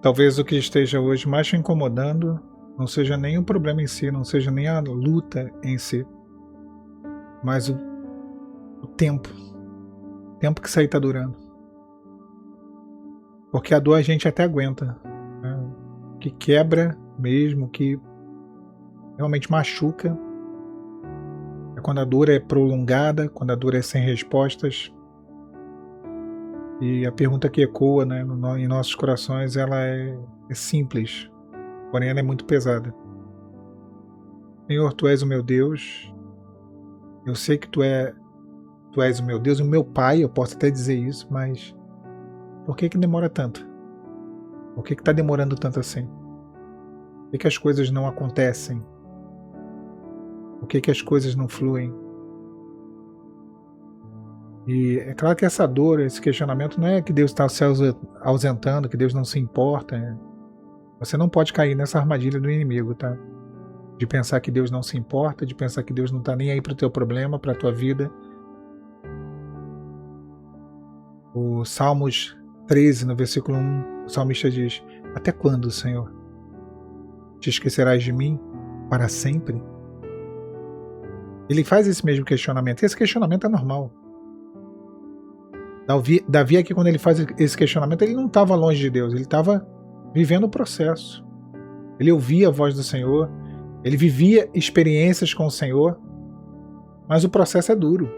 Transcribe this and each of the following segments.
Talvez o que esteja hoje mais te incomodando não seja nem o problema em si, não seja nem a luta em si, mas o tempo que isso aí está durando. Porque a dor a gente até aguenta, né? O que quebra mesmo, que realmente machuca, é quando a dor é prolongada, quando a dor é sem respostas. E a pergunta que ecoa, né, em nossos corações, ela é simples, porém ela é muito pesada. Senhor, Tu és o meu Deus, eu sei que Tu és o meu Deus, o meu Pai, eu posso até dizer isso, mas por que demora tanto? Por que está demorando tanto assim? Por que as coisas não acontecem? Por que as coisas não fluem? E é claro que essa dor, esse questionamento não é que Deus está se ausentando, que Deus não se importa. Você não pode cair nessa armadilha do inimigo, tá? De pensar que Deus não se importa, de pensar que Deus não está nem aí para o teu problema, para a tua vida. O Salmos 13, no versículo 1, o salmista diz: até quando, Senhor? Te esquecerás de mim para sempre? Ele faz esse mesmo questionamento, e esse questionamento é normal. Davi aqui, quando ele faz esse questionamento, ele não estava longe de Deus, ele estava vivendo o processo. Ele ouvia a voz do Senhor, ele vivia experiências com o Senhor, mas o processo é duro,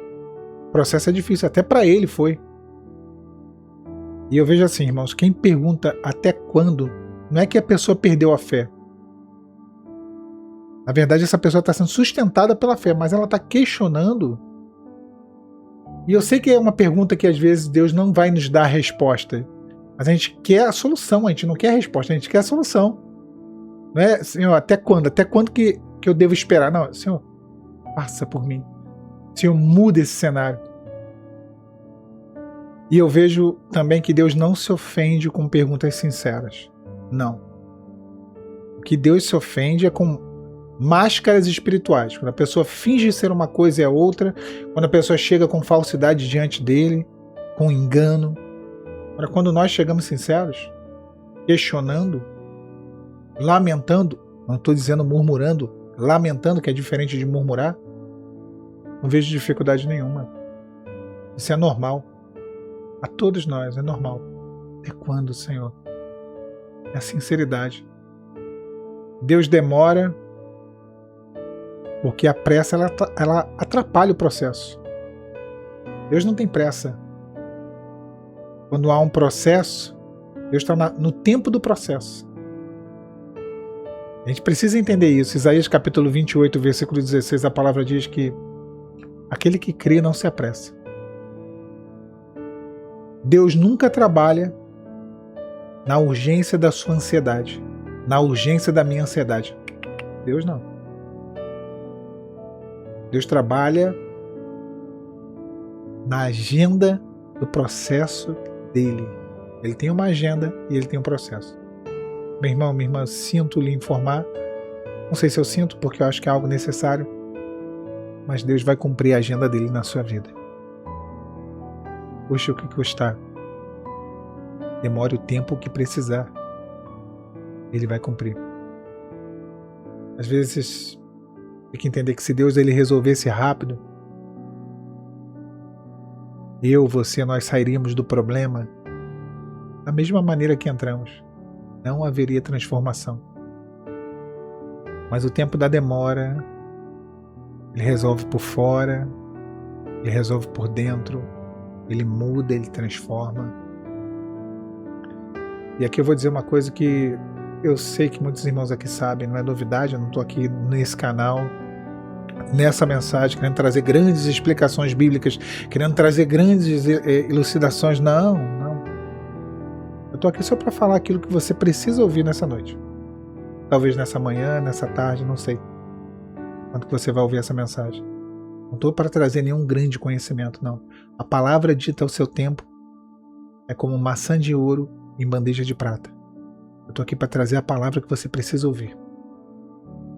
o processo é difícil, até para ele foi. E eu vejo assim, irmãos, quem pergunta até quando, não é que a pessoa perdeu a fé. Na verdade, essa pessoa está sendo sustentada pela fé, mas ela está questionando. E eu sei que é uma pergunta que às vezes Deus não vai nos dar a resposta, mas a gente quer a solução, a gente não quer a resposta, a gente quer a solução. Não é, Senhor, até quando? Até quando que eu devo esperar? Não, Senhor, passa por mim. Senhor, muda esse cenário. E eu vejo também que Deus não se ofende com perguntas sinceras. Não. O que Deus se ofende é com máscaras espirituais. Quando a pessoa finge ser uma coisa e é outra, quando a pessoa chega com falsidade diante dele, com engano. Agora, quando nós chegamos sinceros, questionando, lamentando, não estou dizendo murmurando, lamentando, que é diferente de murmurar, não vejo dificuldade nenhuma. Isso é normal. A todos nós é normal. Até quando, Senhor? É a sinceridade. Deus demora porque a pressa ela atrapalha o processo. Deus não tem pressa. Quando há um processo, Deus está no tempo do processo. A gente precisa entender isso. Isaías capítulo 28, versículo 16, a palavra diz que aquele que crê não se apressa. Deus nunca trabalha na urgência da sua ansiedade, na urgência da minha ansiedade. Deus não. Deus trabalha na agenda do processo dele. Ele tem uma agenda e ele tem um processo. Meu irmão, minha irmã, sinto lhe informar. Não sei se eu sinto porque eu acho que é algo necessário, mas Deus vai cumprir a agenda dele na sua vida. Custe o que custar. Demore o tempo que precisar. Ele vai cumprir. Às vezes tem que entender que se Deus ele resolvesse rápido, você, nós sairíamos do problema da mesma maneira que entramos. Não haveria transformação. Mas o tempo da demora, ele resolve por fora, ele resolve por dentro, ele muda, ele transforma. E aqui eu vou dizer uma coisa que eu sei que muitos irmãos aqui sabem, não é novidade, eu não estou aqui nesse canal, nessa mensagem, querendo trazer grandes explicações bíblicas, querendo trazer grandes elucidações. Não. Eu estou aqui só para falar aquilo que você precisa ouvir nessa noite. Talvez nessa manhã, nessa tarde, não sei quando que você vai ouvir essa mensagem. Não estou para trazer nenhum grande conhecimento, não. A palavra dita ao seu tempo é como maçã de ouro em bandeja de prata. Eu estou aqui para trazer a palavra que você precisa ouvir.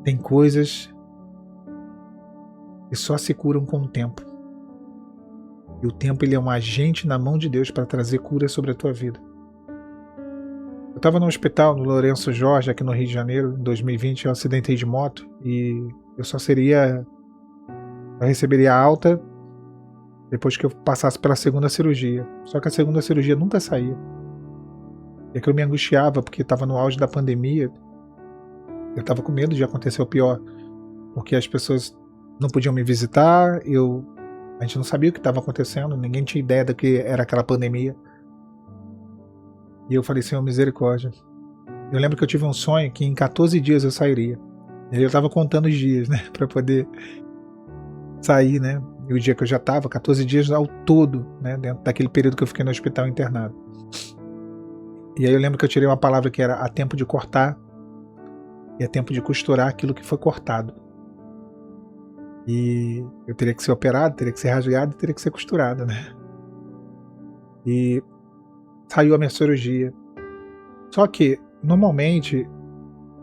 Tem coisas que só se curam com o tempo. E o tempo ele é um agente na mão de Deus para trazer cura sobre a tua vida. Eu estava no hospital, no Lourenço Jorge, aqui no Rio de Janeiro, em 2020, eu acidentei de moto e eu receberia alta depois que eu passasse pela segunda cirurgia. Só que a segunda cirurgia nunca saía. E aquilo me angustiava, porque estava no auge da pandemia. Eu estava com medo de acontecer o pior, porque as pessoas não podiam me visitar, a gente não sabia o que estava acontecendo, ninguém tinha ideia do que era aquela pandemia. E eu falei, Senhor, misericórdia. Eu lembro que eu tive um sonho que em 14 dias eu sairia. E aí eu estava contando os dias, né, para poder sair, né? E o dia que eu já estava, 14 dias ao todo, né, dentro daquele período que eu fiquei no hospital internado. E aí eu lembro que eu tirei uma palavra que era: há tempo de cortar e é tempo de costurar aquilo que foi cortado. E eu teria que ser operado, teria que ser rasgado e teria que ser costurado, né? E saiu a minha cirurgia. Só que, normalmente,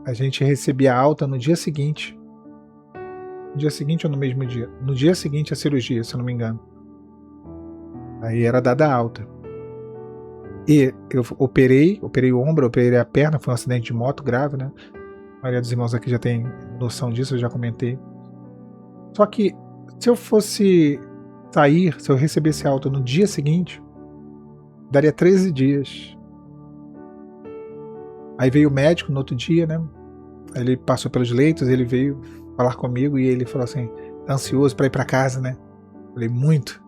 a gente recebia alta no dia seguinte. No dia seguinte ou no mesmo dia? No dia seguinte à cirurgia, se eu não me engano. Aí era dada alta. E eu operei o ombro, operei a perna, foi um acidente de moto grave, né? A maioria dos irmãos aqui já tem noção disso, eu já comentei. Só que, se eu fosse sair, se eu recebesse alta no dia seguinte, daria 13 dias. Aí veio o médico no outro dia, né? Ele passou pelos leitos, ele veio falar comigo e ele falou assim: tá ansioso pra ir pra casa, né? Falei, muito.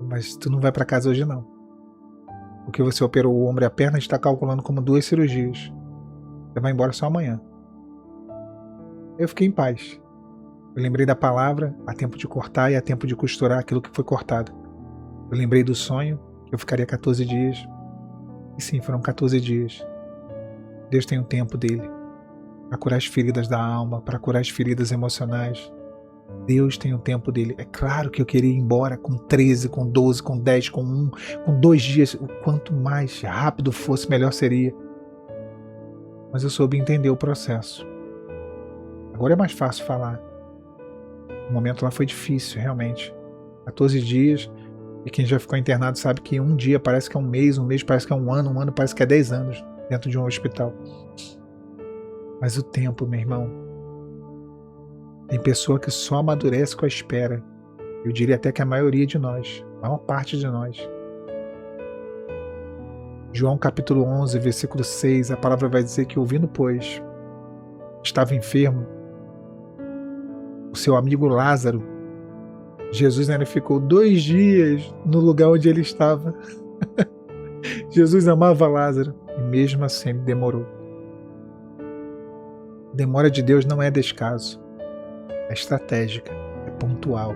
Mas tu não vai pra casa hoje não. Porque você operou o ombro e a perna, a gente tá calculando como 2 cirurgias. Você vai embora só amanhã. Eu fiquei em paz. Eu lembrei da palavra: há tempo de cortar e há tempo de costurar aquilo que foi cortado. Eu lembrei do sonho, que eu ficaria 14 dias. E sim, foram 14 dias. Deus tem um tempo dele para curar as feridas da alma, para curar as feridas emocionais. Deus tem um tempo dele. É claro que eu queria ir embora com 13, com 12, com 10, com 1, com 2 dias. O quanto mais rápido fosse, melhor seria. Mas eu soube entender o processo. Agora é mais fácil falar. O momento lá foi difícil, realmente. 14 dias, e quem já ficou internado sabe que um dia parece que é um mês parece que é um ano parece que é 10 anos dentro de um hospital. Mas o tempo, meu irmão, tem pessoa que só amadurece com a espera. Eu diria até que a maioria de nós, a maior parte de nós. João capítulo 11, versículo 6, a palavra vai dizer que, ouvindo, pois, estava enfermo, o seu amigo Lázaro, Jesus ainda ficou 2 dias no lugar onde ele estava. Jesus amava Lázaro e mesmo assim ele demorou. A demora de Deus não é descaso, é estratégica, é pontual.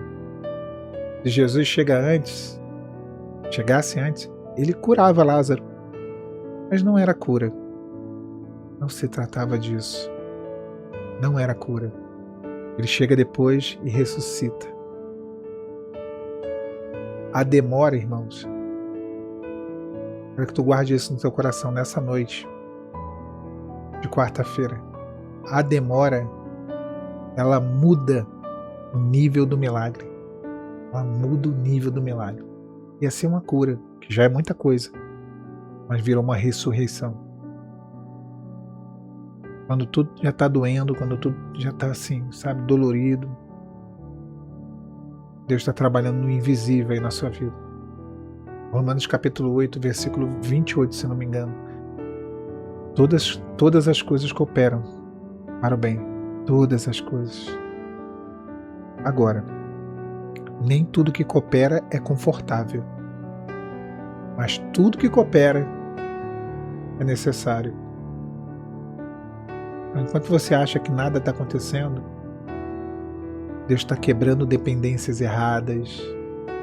Se Jesus chegasse antes, ele curava Lázaro, mas não era cura. Não se tratava disso. Não era cura. Ele chega depois e ressuscita. A demora, irmãos, quero que tu guarde isso no teu coração nessa noite de quarta-feira. A demora, ela muda o nível do milagre. Ela muda o nível do milagre. Ia ser uma cura, que já é muita coisa, mas virou uma ressurreição. Quando tudo já está doendo, quando tudo já está assim, sabe, dolorido, Deus está trabalhando no invisível aí na sua vida. Romanos capítulo 8, versículo 28, se não me engano. Todas as coisas cooperam para o bem. Todas as coisas. Agora, nem tudo que coopera é confortável. Mas tudo que coopera é necessário. Enquanto você acha que nada está acontecendo, Deus está quebrando dependências erradas,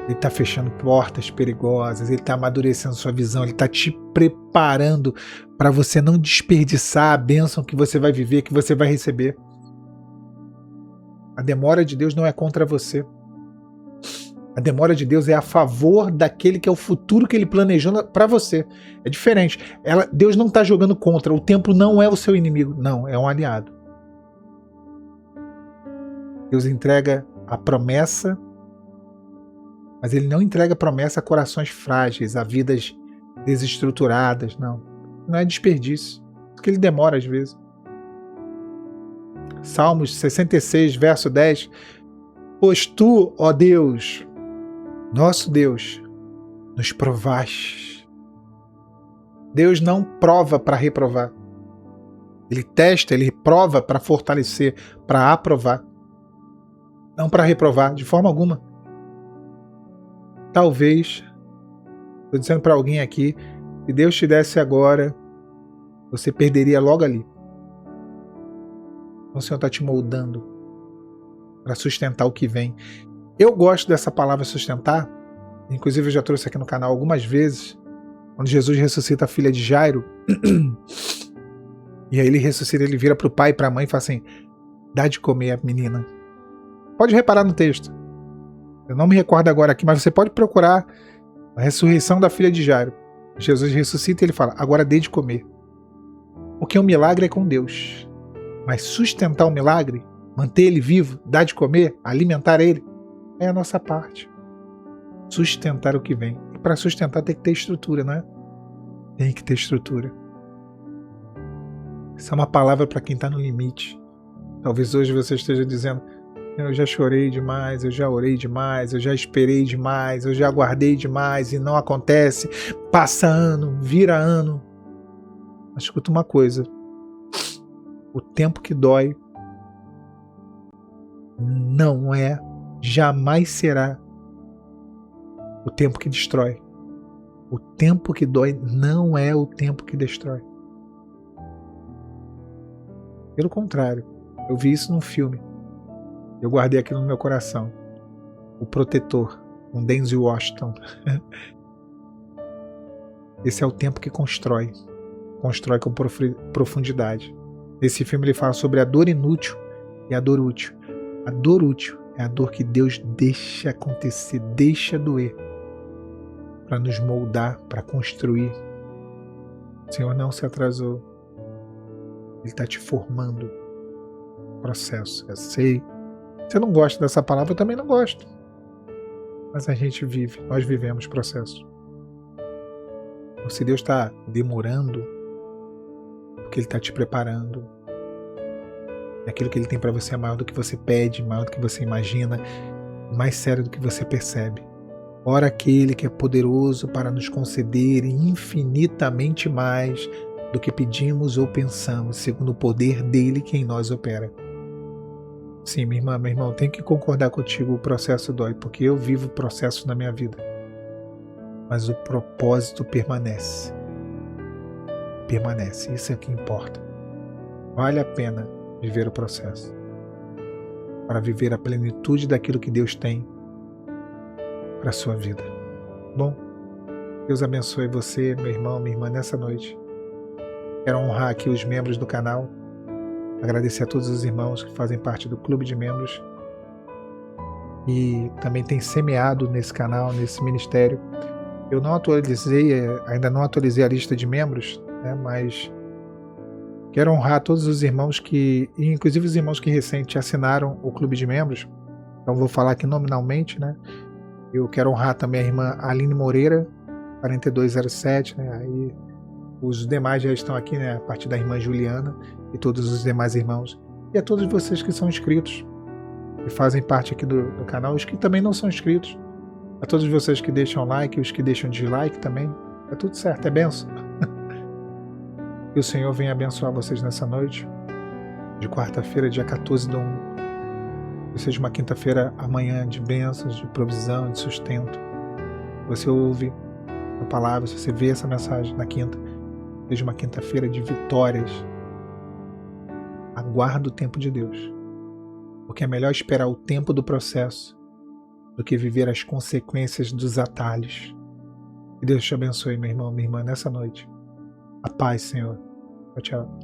Ele está fechando portas perigosas, Ele está amadurecendo sua visão, Ele está te preparando para você não desperdiçar a bênção que você vai viver, que você vai receber. A demora de Deus não é contra você. A demora de Deus é a favor daquele que é o futuro que Ele planejou para você. É diferente. Deus não está jogando contra. O tempo não é o seu inimigo. Não, é um aliado. Deus entrega a promessa, mas Ele não entrega a promessa a corações frágeis, a vidas desestruturadas, não. Não é desperdício. Porque ele demora às vezes. Salmos 66, verso 10. Pois tu, ó Deus, nosso Deus, nos provaste. Deus não prova para reprovar. Ele testa, ele prova para fortalecer, para aprovar. Não para reprovar, de forma alguma. Talvez, estou dizendo para alguém aqui, se Deus te desse agora, você perderia logo ali. O Senhor está te moldando para sustentar o que vem. Eu gosto dessa palavra sustentar, inclusive eu já trouxe aqui no canal algumas vezes, quando Jesus ressuscita a filha de Jairo, e aí ele ressuscita, ele vira para o pai e para a mãe e fala assim, dá de comer a menina. Pode reparar no texto. Eu não me recordo agora aqui, mas você pode procurar a ressurreição da filha de Jairo. Jesus ressuscita e ele fala, agora dê de comer. Porque o milagre é com Deus. Mas sustentar o milagre, manter ele vivo, dar de comer, alimentar ele, é a nossa parte. Sustentar o que vem. E para sustentar tem que ter estrutura, não é? Tem que ter estrutura. Essa é uma palavra para quem está no limite. Talvez hoje você esteja dizendo, eu já chorei demais, eu já orei demais, eu já esperei demais, eu já aguardei demais e não acontece. Passa ano, vira ano. Mas escuta uma coisa. O tempo que dói não é, jamais será o tempo que destrói. O tempo que dói não é o tempo que destrói. Pelo contrário, eu vi isso num filme. Eu guardei aquilo no meu coração. O Protetor, com Denzel Washington. Esse é o tempo que constrói. Constrói com profundidade. Nesse filme ele fala sobre a dor inútil e a dor útil. A dor útil é a dor que Deus deixa acontecer, deixa doer, para nos moldar, para construir. O Senhor não se atrasou. Ele está te formando. Processo. Eu sei. Você não gosta dessa palavra, eu também não gosto. Mas a gente vive, nós vivemos processo. Então, se Deus está demorando, porque Ele está te preparando, aquilo que Ele tem para você é maior do que você pede, maior do que você imagina, mais sério do que você percebe. Ora aquele que é poderoso para nos conceder infinitamente mais do que pedimos ou pensamos, segundo o poder dele que em nós opera. Sim, minha irmã, meu irmão, eu tenho que concordar contigo, o processo dói, porque eu vivo o processo na minha vida. Mas o propósito permanece. Permanece, isso é o que importa. Vale a pena viver o processo. Para viver a plenitude daquilo que Deus tem para a sua vida. Bom, Deus abençoe você, meu irmão, minha irmã, nessa noite. Quero honrar aqui os membros do canal. Agradecer a todos os irmãos que fazem parte do clube de membros e também tem semeado nesse canal, nesse ministério. Eu não atualizei, ainda não atualizei a lista de membros, né, mas quero honrar todos os irmãos inclusive os irmãos que recente assinaram o clube de membros. Então vou falar aqui nominalmente, né? Eu quero honrar também a irmã Aline Moreira, 4207, né? Aí os demais já estão aqui, né? A partir da irmã Juliana e todos os demais irmãos. E a todos vocês que são inscritos e fazem parte aqui do canal, os que também não são inscritos. A todos vocês que deixam like, os que deixam dislike também. É tudo certo, é benção. Que o Senhor venha abençoar vocês nessa noite de quarta-feira, dia 14/1. Que seja uma quinta-feira amanhã de bênçãos, de provisão, de sustento. Você ouve a palavra, se você vê essa mensagem na quinta, seja uma quinta-feira de vitórias. Aguarda o tempo de Deus, porque é melhor esperar o tempo do processo do que viver as consequências dos atalhos. Que Deus te abençoe, meu irmão, minha irmã, nessa noite. A paz, Senhor. Tchau, tchau.